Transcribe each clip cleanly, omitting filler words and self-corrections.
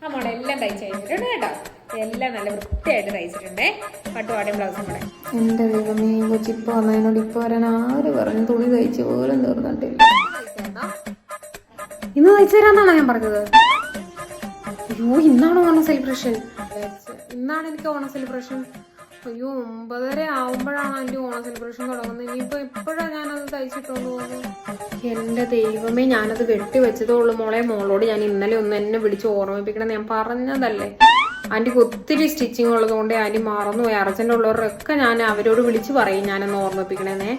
ആ മോളെ എല്ലാം തയ്ച്ചു കഴിഞ്ഞിട്ടുണ്ട് കേട്ടോ. എല്ലാം നല്ല വൃത്തിയായിട്ട് തയ്ച്ചിട്ടുണ്ടേ. പട്ടുപാടയും ബ്ലൗസും കൂടെ. എൻ്റെ ദൈവമേ, കൊച്ചിപ്പോൾ വന്നതിനോട് ഇപ്പോൾ വരാൻ ആര് പറഞ്ഞു? തുണി തയ്ച്ച് പോലും തീർന്നിട്ടില്ല. ഇന്ന് തയ്ച്ചു തരാന്നാണോ ഞാൻ പറഞ്ഞത്? അയ്യോ, ഇന്നാണ് ഓണം സെലിബ്രേഷൻ. ഇന്നാണ് എനിക്ക് ഓണം സെലിബ്രേഷൻ. അയ്യോ, 9:30 ആവുമ്പോഴാണ് എൻ്റെ ഓണം സെലിബ്രേഷൻ തുടങ്ങുന്നത്. ഇനിയിപ്പോൾ എപ്പോഴാണ് ഞാനത് തയ്ച്ചിട്ടുകൊണ്ട് പോകുന്നത്? എൻ്റെ ദൈവമേ, ഞാനത് വെട്ടി വെച്ചതേ ഉള്ളൂ മോളെ. മോളോട് ഞാൻ ഇന്നലെ ഒന്ന് എന്നെ വിളിച്ച് ഓർമ്മിപ്പിക്കണം ഞാൻ പറഞ്ഞതല്ലേ. ആൻറ്റിക്ക് ഒത്തിരി സ്റ്റിച്ചിങ് ഉള്ളതുകൊണ്ട് ആൻറ്റി മറന്നുപോയി. അർജൻ്റ് ഉള്ളവരൊക്കെ ഞാൻ അവരോട് വിളിച്ച് പറയും ഞാനൊന്ന് ഓർമ്മിപ്പിക്കണേ.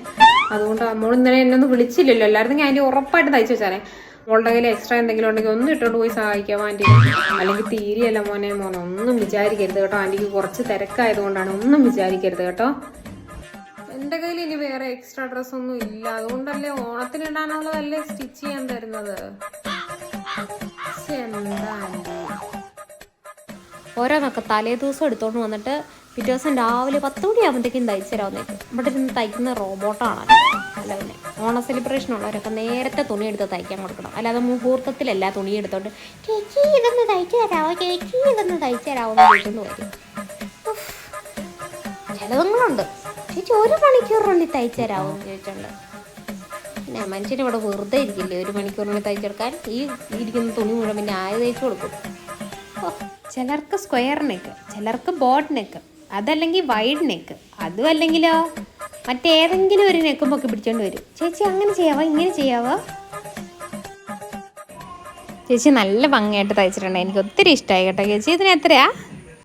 അതുകൊണ്ട് മോൾ ഇന്നലെ എന്നെ ഒന്ന് വിളിച്ചില്ലല്ലോ. എല്ലാവരും ആൻറ്റി ഉറപ്പായിട്ട് തയ്ച്ചു വെച്ചാലേ. മോളുടെ കയ്യിൽ എക്സ്ട്രാ എന്തെങ്കിലും ഉണ്ടെങ്കിൽ ഒന്ന് ഇട്ടോണ്ട് പോയി സഹായിക്കാം ആൻറ്റി. അല്ലെങ്കിൽ തീരെയല്ല മോനെ ഒന്നും വിചാരിക്കരുത് കേട്ടോ. ആൻറ്റിക്ക് കുറച്ച് തിരക്കായതുകൊണ്ടാണ്, ഒന്നും വിചാരിക്കരുത് കേട്ടോ. എൻ്റെ കയ്യിൽ ഇനി വേറെ എക്സ്ട്രാ ഡ്രസ്സൊന്നും ഇല്ല. അതുകൊണ്ടല്ലേ ഓണത്തിന് ഇടാനുള്ളതല്ലേ സ്റ്റിച്ച് ചെയ്യാൻ തരുന്നത്. എന്താ ആൻറ്റി ഓരോന്നൊക്കെ തലേ ദിവസം എടുത്തോണ്ട് വന്നിട്ട് പിറ്റേ ദിവസം രാവിലെ 10 മണിയാകുമ്പോഴത്തേക്കും തയ്ച്ചു തരാവുന്നേക്കും. ഇവിടെ ഇരുന്ന് തയ്ക്കുന്ന റോബോട്ടാണ്. അല്ല പിന്നെ ഓണ സെലിബ്രേഷൻ ഉള്ളവരൊക്കെ നേരത്തെ തുണി എടുത്ത് തയ്ക്കാൻ കൊടുക്കണം. അല്ലാതെ മുഹൂർത്തത്തിലല്ല തുണി എടുത്തോണ്ട് ചേച്ചി ഇതൊന്ന് തയ്ച്ചു തരാമോ, ചേച്ചി ഇതൊന്ന് തയ്ച്ചു തരാമോ എന്ന് ചോദിച്ചൊന്ന് വരും. ചിലതുങ്ങളുണ്ട് ചേച്ചി 1 മണിക്കൂറിനുള്ളിൽ തയ്ച്ചു തരാമോ എന്ന് ചോദിച്ചോണ്ട്. പിന്നെ മനുഷ്യന് ഇവിടെ വെറുതെ ഇരിക്കില്ലേ 1 മണിക്കൂറിനുള്ളിൽ തയ്ച്ചെടുക്കാൻ. ഈ ഇരിക്കുന്ന തുണി മുഴുവൻ പിന്നെ ആര് തയ്ച്ചു കൊടുക്കും? ചിലർക്ക് സ്ക്വയർ നെക്ക്, ചിലർക്ക് ബോട്ട് നെക്ക്, അതല്ലെങ്കിൽ വൈഡ് നെക്ക്, അതും അല്ലെങ്കിലോ മറ്റേതെങ്കിലും ഒരു നെക്കും പൊക്കി പിടിച്ചോണ്ട് വരും. ചേച്ചി അങ്ങനെ ചെയ്യാവോ, ഇങ്ങനെ ചെയ്യാവോ? ചേച്ചി നല്ല ഭംഗിയായിട്ട് തയ്ച്ചിട്ടുണ്ട്. എനിക്ക് ഒത്തിരി ഇഷ്ടമായി കേട്ടോ ചേച്ചി. ഇതിന് എത്രയാ?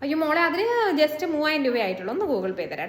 അയ്യോ മോളെ, അതിന് ജസ്റ്റ് 3000 രൂപ ആയിട്ടുള്ളൂ. ഒന്ന് ഗൂഗിൾ പേ തരാം.